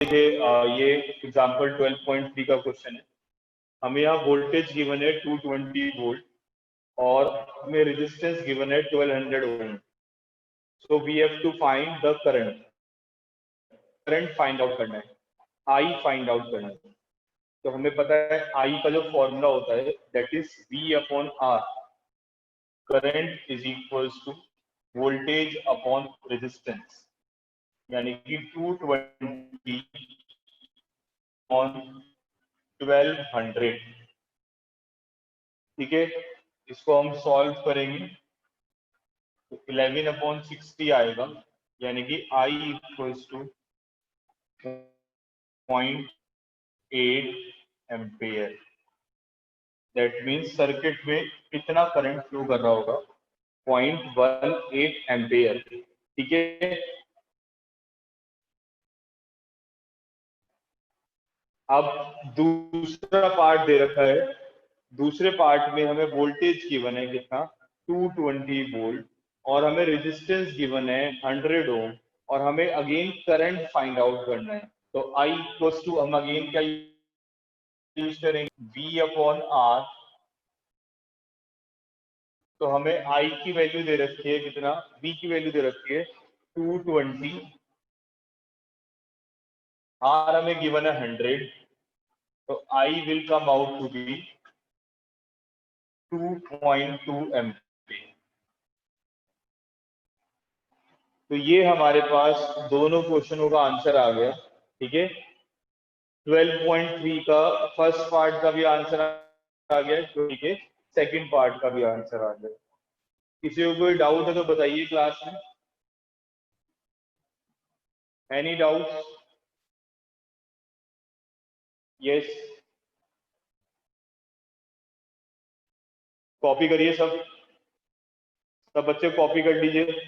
देखिए ये एग्जाम्पल 12.3 का क्वेश्चन है। हमें यहाँ वोल्टेज गिवन है 220 वोल्ट और हमें रेजिस्टेंस गिवन है 1200 ohm. So we have to find the current. Current find out करना है, आई फाइंड आउट करना है। तो हमें पता है आई का जो फॉर्मूला होता है that is V upon R। Current is equals to voltage upon resistance, यानी कि 220 ऑन 1200। ठीक है, इसको हम सॉल्व करेंगे तो 11/60 आएगा, यानी कि I equals to 0.8 ampere. That means circuit में कितना करंट फ्लो कर रहा होगा, 0.18 एम्पेयर। ठीक है, अब दूसरा पार्ट दे रखा है। दूसरे पार्ट में हमें वोल्टेज गिवन है कितना, 220 वोल्ट, और हमें रेजिस्टेंस गिवन है 100 ओम, और हमें अगेन करंट फाइंड आउट करना है। तो आई इक्वल्स टू, हम अगेन क्या यूज करेंगे, V अपॉन R। तो हमें I की वैल्यू दे रखी है कितना, V की वैल्यू दे रखी है 220, R हमें गिवन है 100, तो I will come out to be 2.2 ampere. तो ये हमारे पास दोनों क्वेश्चनों का आंसर आ गया। ठीक है, 12.3 का फर्स्ट पार्ट का भी आंसर आ गया। ठीक है, सेकंड पार्ट का भी आंसर आ गया। किसी को कोई डाउट है तो बताइए क्लास में। Any doubt? यस, कॉपी करिए सब, सब बच्चे कॉपी कर लीजिए।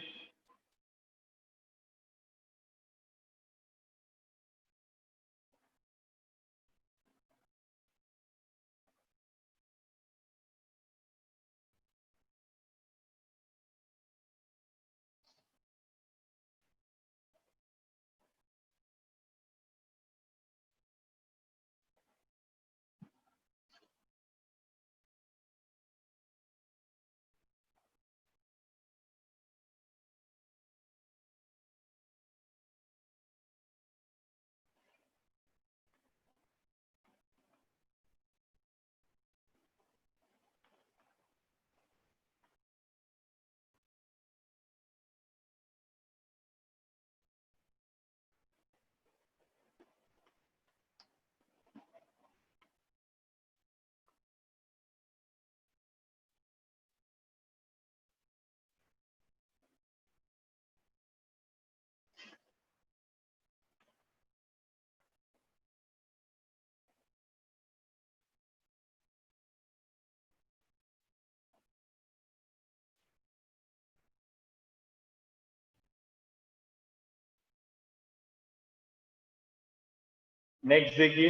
नेक्स्ट देखिए,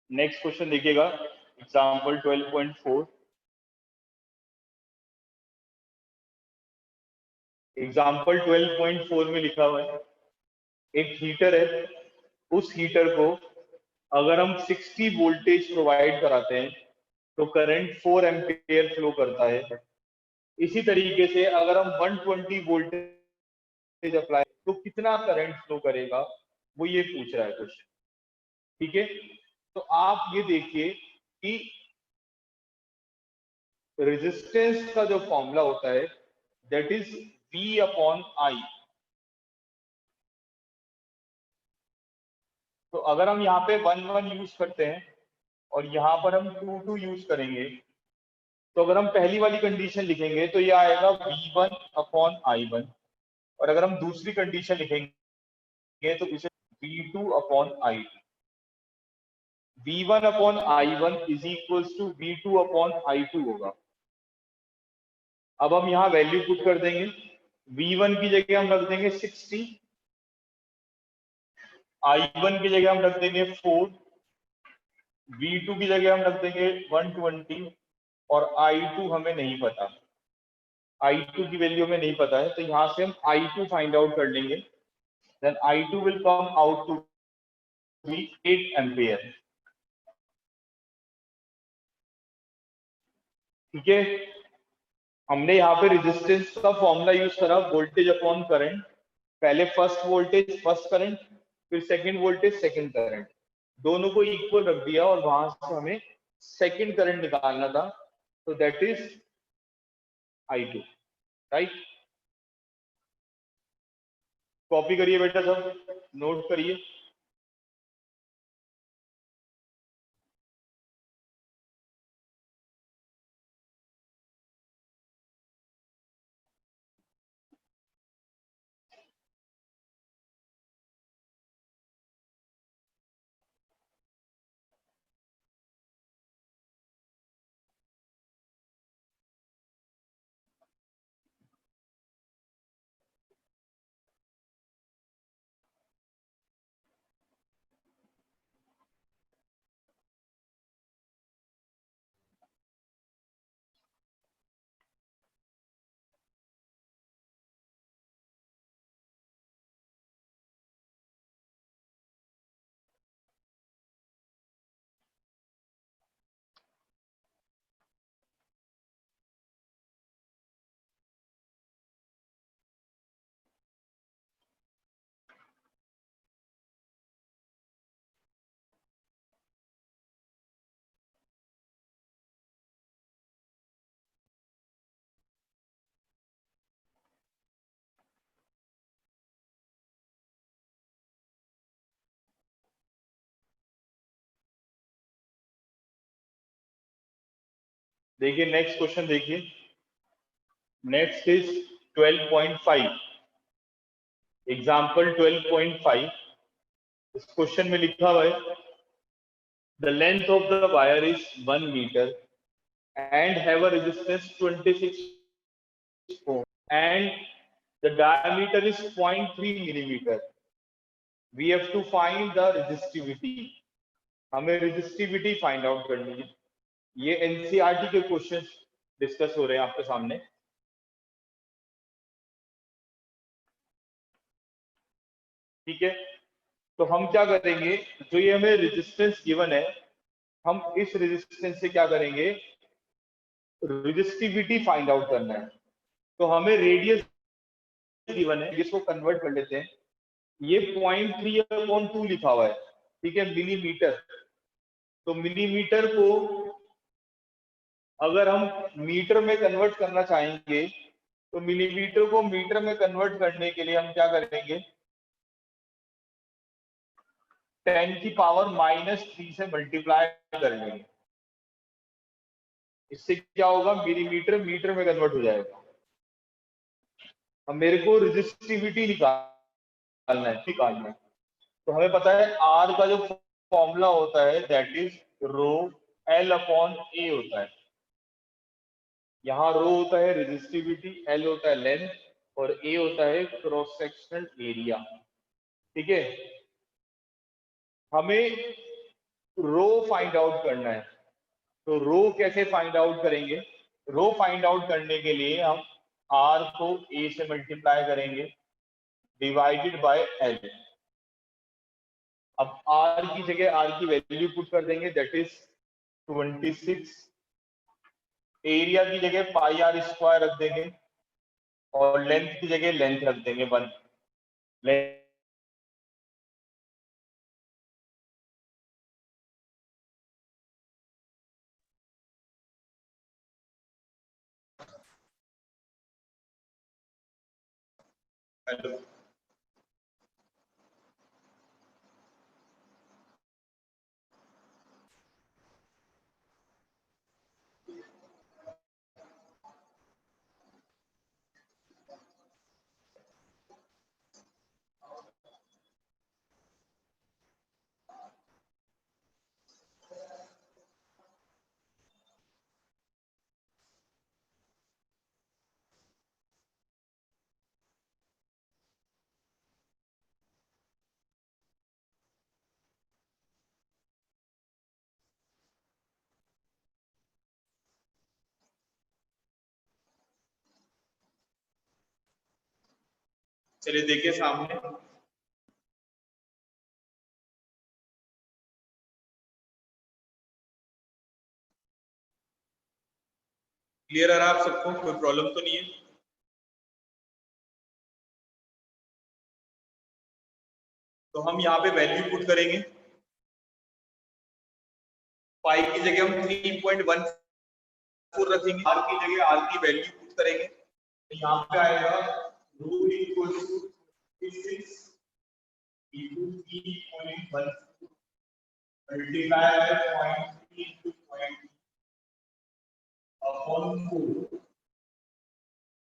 नेक्स्ट क्वेश्चन देखिएगा, एग्जाम्पल 12.4। एग्जाम्पल 12.4 में लिखा हुआ है एक हीटर है, उस हीटर को अगर हम 60 वोल्टेज प्रोवाइड कराते हैं तो करंट 4 एम्पियर फ्लो करता है। इसी तरीके से अगर हम 120 वोल्टेज अप्लाई तो कितना करंट फ्लो करेगा, वो ये पूछ रहा है क्वेश्चन। ठीक है, तो आप ये देखिए कि रेजिस्टेंस का जो फॉर्मूला होता है that is V upon I। तो अगर हम यहाँ पे 1 यूज करते हैं और यहाँ पर हम 2 यूज करेंगे, तो अगर हम पहली वाली कंडीशन लिखेंगे तो ये आएगा V1 अपॉन I1, और अगर हम दूसरी कंडीशन लिखेंगे तो इसे V2 upon I2। V1 upon I1 is equals to V2 upon I2 होगा। अब हम यहाँ वैल्यू पुट कर देंगे। V1 की जगह हम रख देंगे 60, I1 की जगह हम रख देंगे 4, V2 की जगह हम रख देंगे 120, और I2 हमें नहीं पता, I2 की वैल्यू हमें नहीं पता है, तो यहाँ से हम I2 फाइंड आउट कर लेंगे। then I2 will come out to be 8 ampere. ठीक है, हमने यहाँ पे रेजिस्टेंस का फॉर्मूला यूज करा, वोल्टेज अपॉन करंट। पहले फर्स्ट वोल्टेज फर्स्ट करंट, फिर सेकंड वोल्टेज सेकंड करंट, दोनों को इक्वल रख दिया और वहां से हमें सेकंड करंट निकालना था, तो that is I2, right. Copy करिए बेटा, सब नोट करिए। देखिए नेक्स्ट क्वेश्चन देखिए, नेक्स्ट इज 12.5, एग्जाम्पल 12.5। इस क्वेश्चन में लिखा हुआ है the length of the wire is 1 metre and have a resistance 26 ohm and the diameter is 0.3 millimeter. We have to find the resistivity. हमें resistivity find out करनी है। ये एनसीईआरटी के क्वेश्चन डिस्कस हो रहे हैं आपके सामने। ठीक है, तो हम क्या करेंगे, जो ये हमें रेजिस्टेंस गिवन है, हम इस रेजिस्टेंस से क्या करेंगे, रेजिस्टिविटी फाइंड आउट करना है। तो हमें रेडियस गिवन है, इसको कन्वर्ट कर लेते हैं। ये 0.3/2 लिखा हुआ है, ठीक है, मिलीमीटर। तो मिलीमीटर को अगर हम मीटर में कन्वर्ट करना चाहेंगे, तो मिलीमीटर को मीटर में कन्वर्ट करने के लिए हम क्या करेंगे, 10⁻³ से मल्टीप्लाई कर लेंगे। इससे क्या होगा, मिलीमीटर मीटर में कन्वर्ट हो जाएगा। अब मेरे को रेजिस्टिविटी निकालना है। तो हमें पता है आर का जो फॉर्मूला होता है दैट इज रो L/A होता है। यहाँ रो होता है रेजिस्टिविटी, एल होता है लेंथ और ए होता है क्रॉस सेक्शनल एरिया। ठीक है, हमें रो फाइंड आउट करना है। तो रो कैसे फाइंड आउट करेंगे, रो फाइंड आउट करने के लिए हम आर को ए से मल्टीप्लाई करेंगे डिवाइडेड बाय एल। अब आर की जगह आर की वैल्यू पुट कर देंगे दैट इज 26। एरिया की जगह πr² रख देंगे और लेंथ की जगह लेंथ रख देंगे 1। चलिए देखिए सामने क्लियर है आप सबको, कोई प्रॉब्लम तो नहीं है? तो हम यहाँ पे वैल्यू पुट करेंगे, पाई की जगह हम 3.14 रखेंगे, आर की जगह आर की वैल्यू पुट करेंगे, तो यहाँ पे आएगा rho equal to 56 into 3.14 multiplied by 0.3 into 0.3 upon 4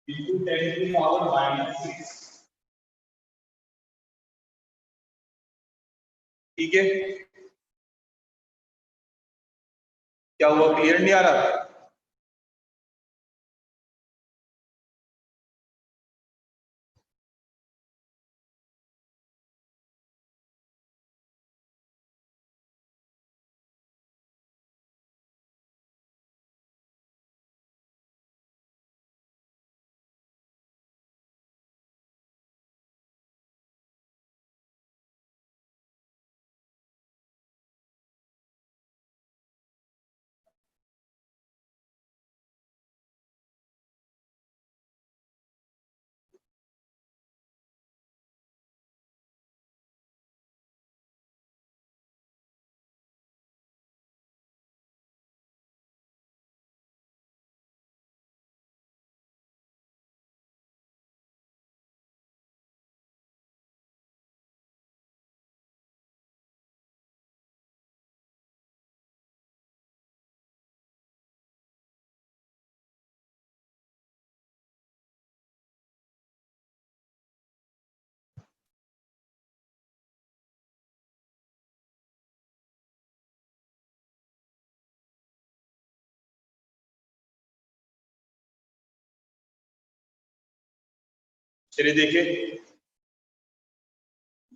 into 10 to the power minus 6। ठीक है, क्या हुआ, क्लियर नहीं आ रहा? चलिए देखिए,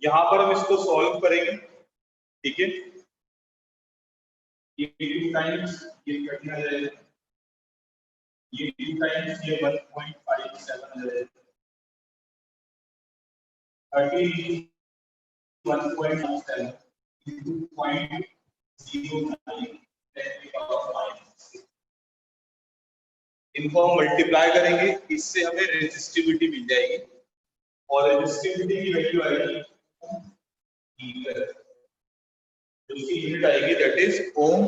यहां पर हम इसको सॉल्व करेंगे, ठीक है, ये 2 टाइम्स ये कट आ जाएगा, ये 2 टाइम्स ये 1.57 आ जाएगा, 30 1.57 into 0.09 इनको हम मल्टीप्लाई करेंगे, इससे हमें रेजिस्टिविटी मिल जाएगी, और रेजिस्टिविटी की वैल्यू आएगी मीटर, उसकी यूनिट आएगी दैट इज ओम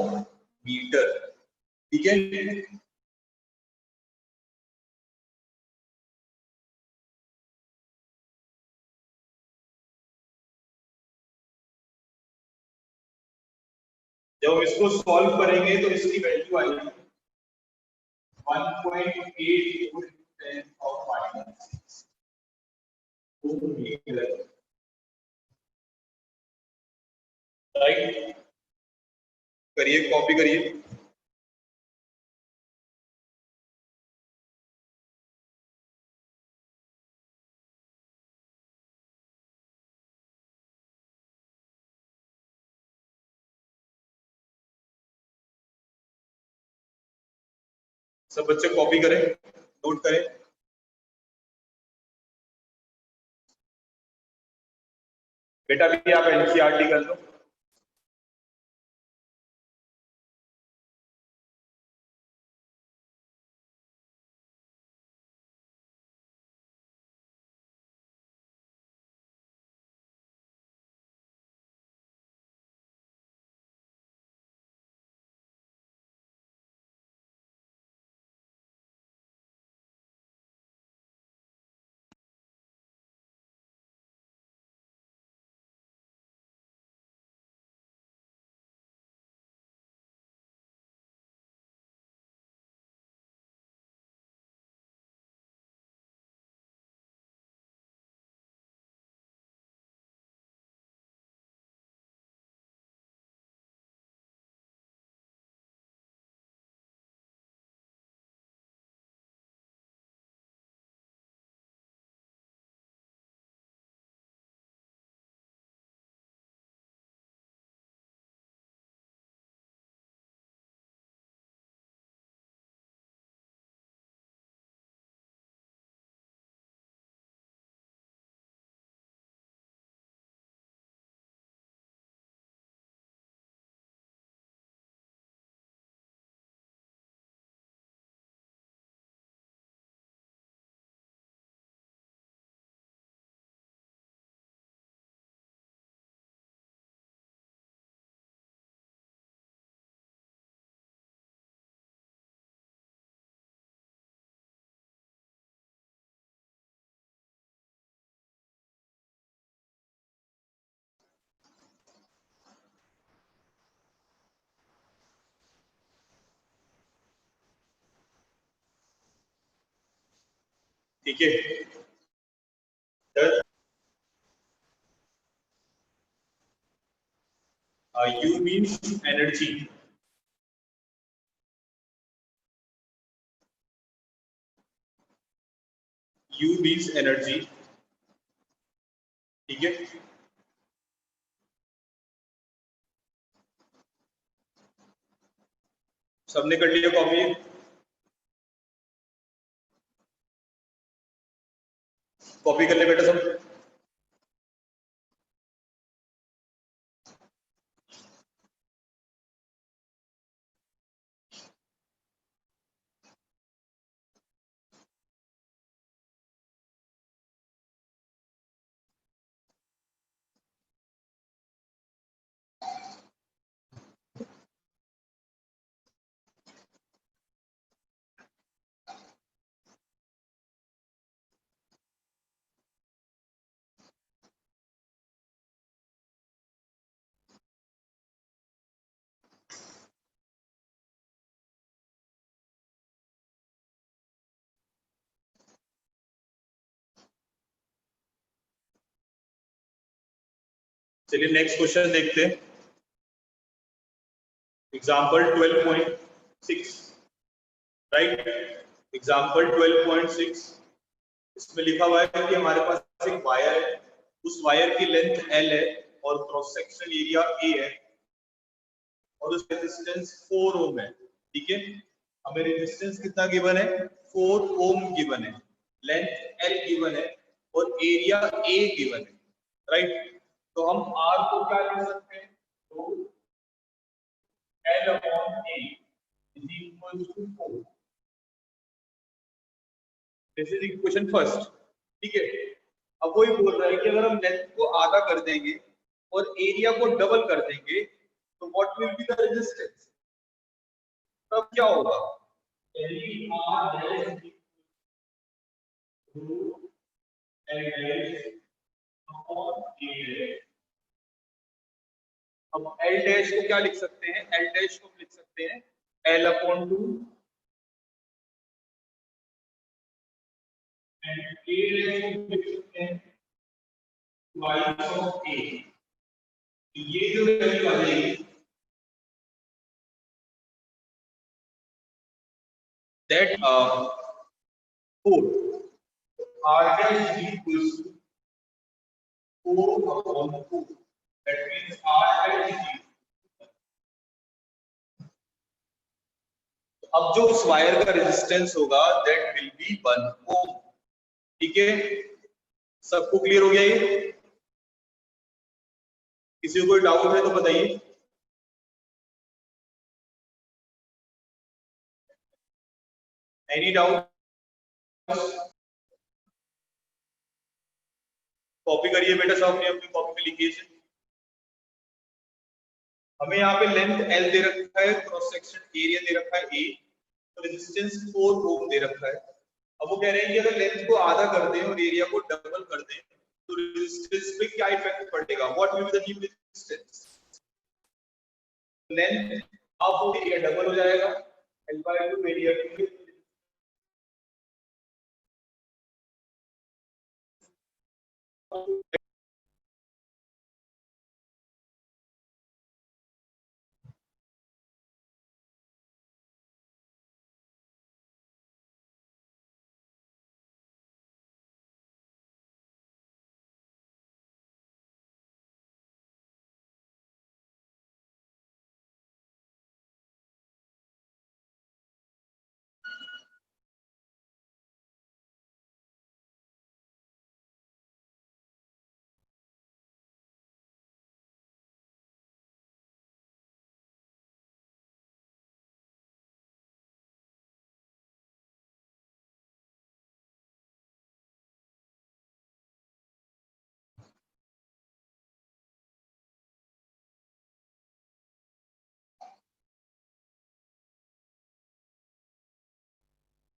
मीटर। ठीक है, जब हम इसको सॉल्व करेंगे तो इसकी वैल्यू आएगी 1.8 राइट, करिए, कॉपी करिए। सब बच्चे कॉपी करें, नोट करें। बेटा भी आप एनसीईआरटी कर लो। ठीक है। U means energy. U means energy. ठीक है। सबने कर लिया कॉपी? कॉपी कर ले बेटा सब। चलिए नेक्स्ट क्वेश्चन देखते हैं। Example 12.6, right. एग्जाम्पल 12.6, इसमें लिखा हुआ है कि हमारे पास एक वायर है, उस वायर की लेंथ L है और क्रॉस सेक्शन एरिया A है और उसका रेजिस्टेंस 4 ओम है। ठीक है, हमें रेजिस्टेंस कितना गिवन है? 4 ओम गिवन है, लेंथ L गिवन है और एरिया A गिवन है, राइट। तो हम R को क्या लिख सकते हैं? तो L upon A is equal to 4। This is equation first. ठीक है, अब वही बोल रहा है कि अगर हम लेंथ को आधा कर देंगे और एरिया को डबल कर देंगे तो what will be the resistance? तब क्या होगा? अब L डैश को क्या लिख सकते हैं? L डैश को लिख सकते हैं L upon 2 and A dash को लिख सकते हैं twice of A। ये जो वैल्यू आ जाएगी that 4 R dash is equals to 4 upon 2, that means R dash is equal। अब जो उस वायर का रेजिस्टेंस होगा that will be 1 ohm। ठीक है, सबको क्लियर हो गया ये? किसी को कोई डाउट है तो बताइए। Any doubt? कॉपी करिए बेटा सब अपनी अपनी कॉपी पे लिखिए। हमें यहाँ पे लेंथ L दे रखा है, क्रॉस सेक्शन एरिया दे रखा है A, तो रेजिस्टेंस 4 ओम दे रखा है। अब वो कह रहे हैं कि अगर लेंथ को आधा कर दें और एरिया को डबल कर दें तो रेजिस्टेंस पे क्या इफेक्ट पड़ेगा? What will be the new resistance? Length half हो एरिया डबल हो जाएगा, L/2 एरिया 2।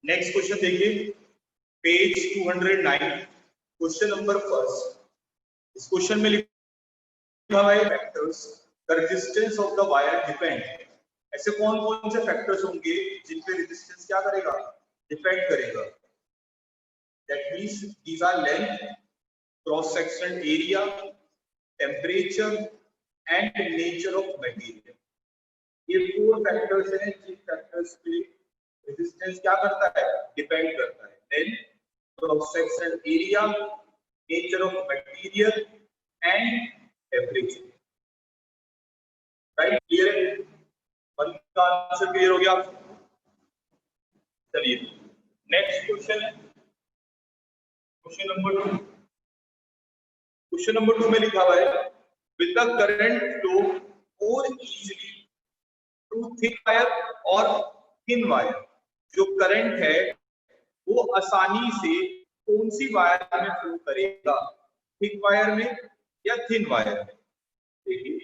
नेक्स्ट क्वेश्चन देखिए, पेज 209, क्वेश्चन नंबर फर्स्ट। इस क्वेश्चन में लिखा हुआ है factors the resistance of the wire depend. ऐसे कौन कौन से फैक्टर्स होंगे जिन पे रेजिस्टेंस क्या करेगा? डिपेंड करेगा। That means these are length, cross section area, temperature and nature of material. ये 4 फैक्टर्स हैं जिन फैक्टर्स पे रेजिस्टेंस क्या करता है, डिपेंड करता है. Length, cross section area, nature of material and temperature. Right, clear है? वन का आंसर क्लियर हो गया. चलिए नेक्स्ट क्वेश्चन है क्वेश्चन नंबर 2. क्वेश्चन नंबर 2 में लिखा हुआ है with the current flow more easily through thick wire और thin wire. जो करंट है वो आसानी से कौन सी वायर में फ्लो करेगा, थिक वायर में या थिन वायर में. देखिए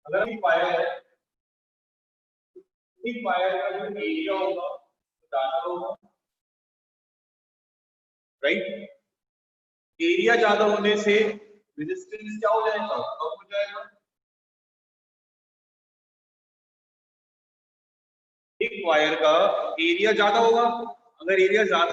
अगर थिक वायर है, थिक वायर का जो एरिया होगा वो ज्यादा होगा. राइट, एरिया ज्यादा होने से रेजिस्टेंस क्या हो जाएगा, कम हो जाएगा. थिक वायर का एरिया ज्यादा होगा, अगर एरिया ज्यादा